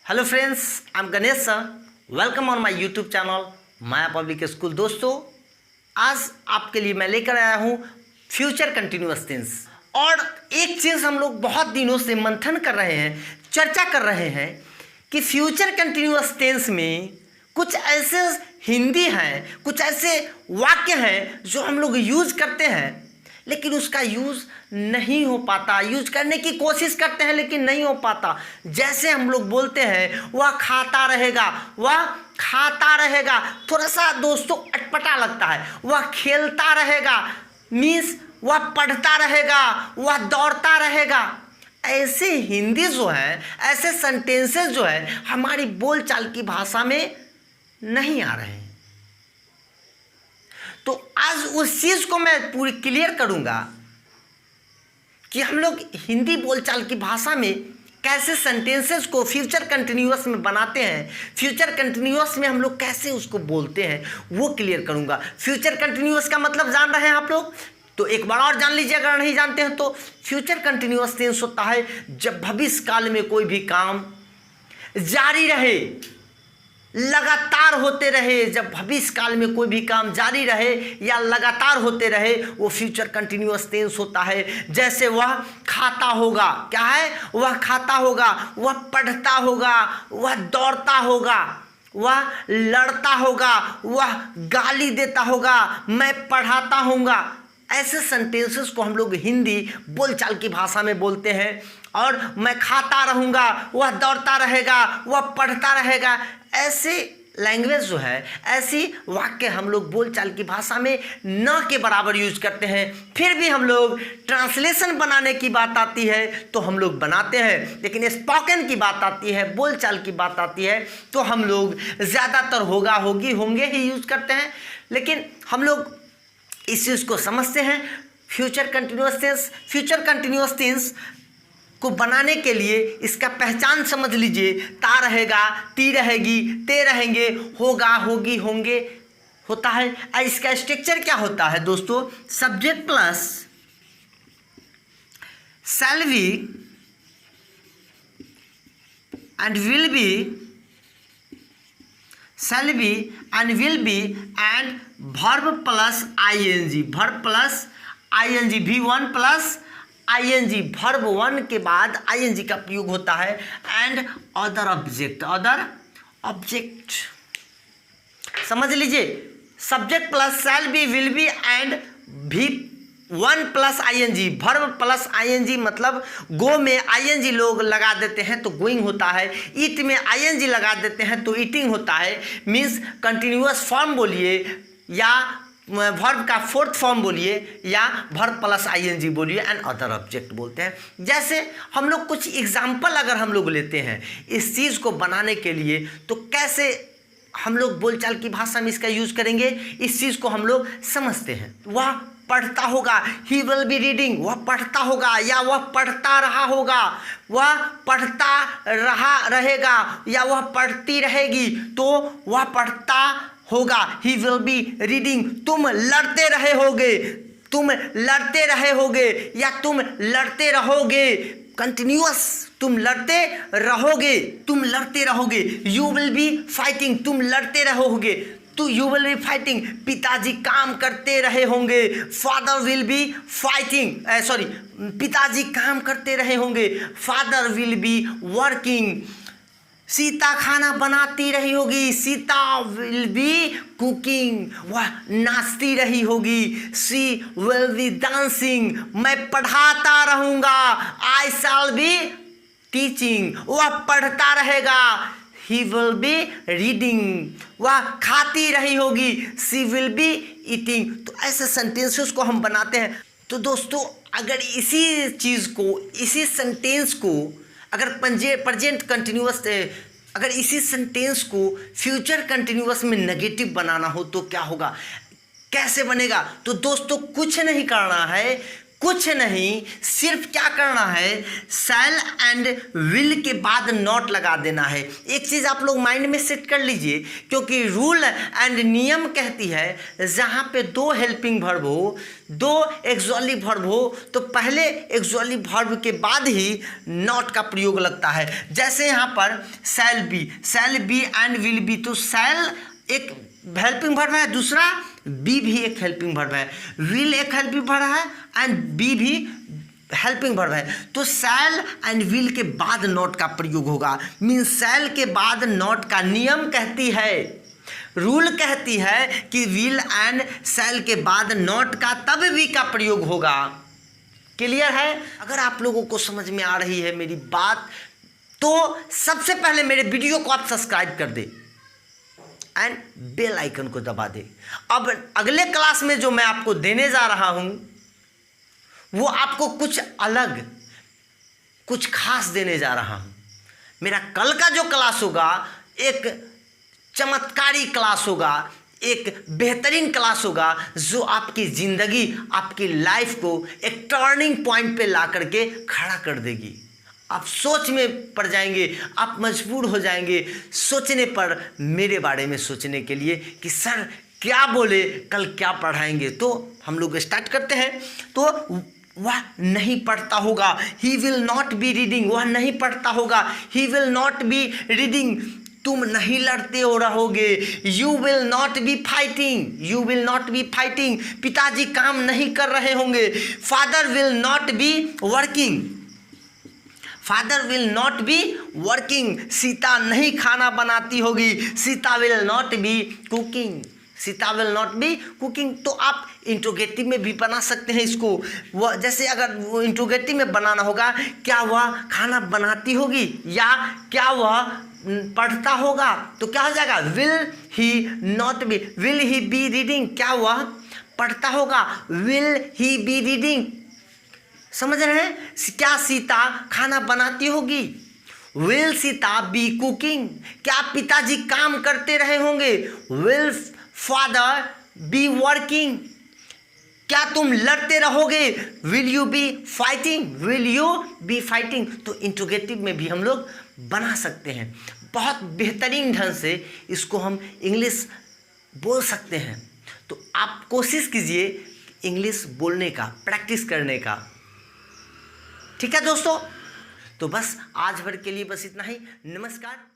Hello friends, I am Ganesh sir. Welcome on my YouTube channel Maya public school. दोस्तों, आज आपके लिए मैं लेकर आया हूँ फ्यूचर कंटिन्यूअस टेंस। और एक चीज़ हम लोग बहुत दिनों से मंथन कर रहे हैं, चर्चा कर रहे हैं कि फ्यूचर कंटिन्यूअस टेंस में कुछ ऐसे हिंदी हैं, कुछ ऐसे वाक्य हैं जो हम लोग यूज करते हैं लेकिन उसका यूज़ नहीं हो पाता। यूज करने की कोशिश करते हैं लेकिन नहीं हो पाता। जैसे हम लोग बोलते हैं वह खाता रहेगा, वह खाता रहेगा, थोड़ा सा दोस्तों अटपटा लगता है। वह खेलता रहेगा मीन्स वह पढ़ता रहेगा, वह दौड़ता रहेगा। ऐसे हिंदी जो है, ऐसे सेंटेंसेस जो है हमारी बोलचाल की भाषा में नहीं आ रहे हैं। तो आज उस चीज़ को मैं पूरी क्लियर करूंगा कि हम लोग हिंदी बोलचाल की भाषा में कैसे सेंटेंसेस को फ्यूचर कंटिन्यूअस में बनाते हैं, फ्यूचर कंटिन्यूअस में हम लोग कैसे उसको बोलते हैं, वो क्लियर करूंगा। फ्यूचर कंटिन्यूअस का मतलब जान रहे हैं आप लोग? तो एक बार और जान लीजिए अगर नहीं जानते हैं तो। फ्यूचर कंटिन्यूअस टेंस होता है जब भविष्य काल में कोई भी काम जारी रहे, लगातार होते रहे। जब भविष्य काल में कोई भी काम जारी रहे या लगातार होते रहे, वो फ्यूचर कंटिन्यूअस टेंस होता है। जैसे वह खाता होगा, क्या है? वह खाता होगा, वह पढ़ता होगा, वह दौड़ता होगा, वह लड़ता होगा, वह गाली देता होगा, मैं पढ़ाता हूँगा। ऐसे सेंटेंसेस को हम लोग हिंदी बोलचाल की भाषा में बोलते हैं। और मैं खाता रहूँगा, वह दौड़ता रहेगा, वह पढ़ता रहेगा। ऐसे लैंग्वेज जो है, ऐसी वाक्य हम लोग बोलचाल की भाषा में न के बराबर यूज करते हैं। फिर भी हम लोग ट्रांसलेशन बनाने की बात आती है तो हम लोग बनाते हैं, लेकिन स्पोकन की बात आती है, बोलचाल की बात आती है तो हम लोग ज़्यादातर होगा, होगी, होंगे ही यूज करते हैं। लेकिन हम लोग इस चीज़ को समझते हैं। फ्यूचर कंटिन्यूअस टेंस को बनाने के लिए इसका पहचान समझ लीजिए। ता रहेगा, ती रहेगी, ते रहेंगे, होगा, होगी, होंगे होता है। इसका स्ट्रक्चर क्या होता है दोस्तों? Subject plus shall be and will be, shall be and will be and verb plus ing, verb plus ing, v1 plus ing, verb 1 के बाद ing का प्रयोग होता है। and other object समझ लीजिए। Subject plus shall be, will be and v1 plus ing, verb plus ing मतलब गो में ing लोग लगा देते हैं तो गोइंग होता है, ईट में ing लगा देते हैं तो ईटिंग होता है। मीन्स कंटिन्यूअस फॉर्म बोलिए या वर्ब का फोर्थ फॉर्म बोलिए या वर्ब प्लस ing बोलिए एंड अदर ऑब्जेक्ट बोलते हैं। जैसे हम लोग कुछ एग्जाम्पल अगर हम लोग लेते हैं इस चीज़ को बनाने के लिए तो कैसे हम लोग बोलचाल की भाषा में इसका यूज करेंगे, इस चीज़ को हम लोग समझते हैं। वह पढ़ता होगा, ही विल बी रीडिंग, वह पढ़ता होगा या वह पढ़ता रहा होगा, वह पढ़ता रहेगा या वह पढ़ती रहेगी तो वह पढ़ता होगा, ही विल बी रीडिंग। तुम लड़ते रहे होगे, तुम लड़ते रहे होगे या तुम लड़ते रहोगे। कंटिन्यूअस, तुम लड़ते रहोगे, तुम लड़ते रहोगे। यू विल बी फाइटिंग, तुम लड़ते रहोगे तो यू विल बी फाइटिंग। पिताजी काम करते रहे होंगे, फादर विल बी फाइटिंग, पिताजी काम करते रहे होंगे, father will be working. Sita खाना बनाती रही होगी, सीता विल बी कुकिंग। वह नाचती रही होगी, सी विल बी डांसिंग। मैं पढ़ाता रहूँगा, आई शैल बी टीचिंग। वह पढ़ता रहेगा, ही विल बी रीडिंग। वह खाती रही होगी, सी विल बी ईटिंग। तो ऐसे सेंटेंसेस को हम बनाते हैं। तो दोस्तों, अगर इसी चीज़ को, इसी सेंटेंस को अगर प्रेजेंट कंटिन्यूअस, अगर इसी सेंटेंस को फ्यूचर कंटिन्यूअस में नेगेटिव बनाना हो तो क्या होगा, कैसे बनेगा? तो दोस्तों कुछ नहीं करना है, कुछ नहीं, सिर्फ क्या करना है, शैल एंड विल के बाद नॉट लगा देना है। एक चीज़ आप लोग माइंड में सेट कर लीजिए, क्योंकि रूल एंड नियम कहती है जहाँ पे दो हेल्पिंग वर्ब हो, दो एक्सुअली वर्ब हो, तो पहले एक्सुअली वर्ब के बाद ही नॉट का प्रयोग लगता है। जैसे यहाँ पर shall be and will be, तो शैल एक हेल्पिंग वर्ब है, दूसरा बी भी एक हेल्पिंग वर्ब है, विल एक हेल्पिंग वर्ब है एंड बी भी हेल्पिंग वर्ब है। तो शैल एंड विल के बाद नॉट का प्रयोग होगा। मीन्स शैल के बाद नॉट का नियम कहती है, रूल कहती है कि विल एंड शैल के बाद नॉट का तब भी का प्रयोग होगा। क्लियर है? अगर आप लोगों को समझ में आ रही है मेरी बात, तो सबसे पहले मेरे वीडियो को आप सब्सक्राइब कर दे एंड बेल आइकन को दबा दे। अब अगले क्लास में जो मैं आपको देने जा रहा हूं वो आपको कुछ अलग, कुछ खास देने जा रहा हूं। मेरा कल का जो क्लास होगा एक चमत्कारी क्लास होगा, एक बेहतरीन क्लास होगा, जो आपकी ज़िंदगी, आपकी लाइफ को एक टर्निंग पॉइंट पे ला करके खड़ा कर देगी। आप सोच में पड़ जाएंगे, आप मजबूर हो जाएंगे सोचने पर, मेरे बारे में सोचने के लिए कि सर क्या बोले, कल क्या पढ़ाएंगे। तो हम लोग स्टार्ट करते हैं। तो वह नहीं पढ़ता होगा, he will not be reading, वह नहीं पढ़ता होगा, he will not be reading. तुम नहीं लड़ते हो रहोगे, you will not be fighting, you will not be fighting. पिताजी काम नहीं कर रहे होंगे, father will not be working, father will not be working. Sita नहीं खाना बनाती होगी, Sita will not be cooking, Sita will not be cooking. तो आप इंट्रोगेटिव में भी बना सकते हैं इसको। वह जैसे अगर वो इंट्रोगेटिव में बनाना होगा, क्या वह खाना बनाती होगी या क्या वह पढ़ता होगा, तो क्या हो जाएगा, will he not be, will he be reading, क्या वह पढ़ता होगा, विल ही बी रीडिंग। समझ रहे हैं? क्या सीता खाना बनाती होगी, विल सीता बी कुकिंग। क्या पिताजी काम करते रहे होंगे, विल फादर बी वर्किंग। क्या तुम लड़ते रहोगे, will you B fighting, will you B fighting. तो इंट्रोगेटिव में भी हम लोग बना सकते हैं, बहुत बेहतरीन ढंग से इसको हम इंग्लिश बोल सकते हैं। तो आप कोशिश कीजिए इंग्लिश बोलने का, प्रैक्टिस करने का। ठीक है दोस्तों? तो बस आज भर के लिए बस इतना ही। नमस्कार।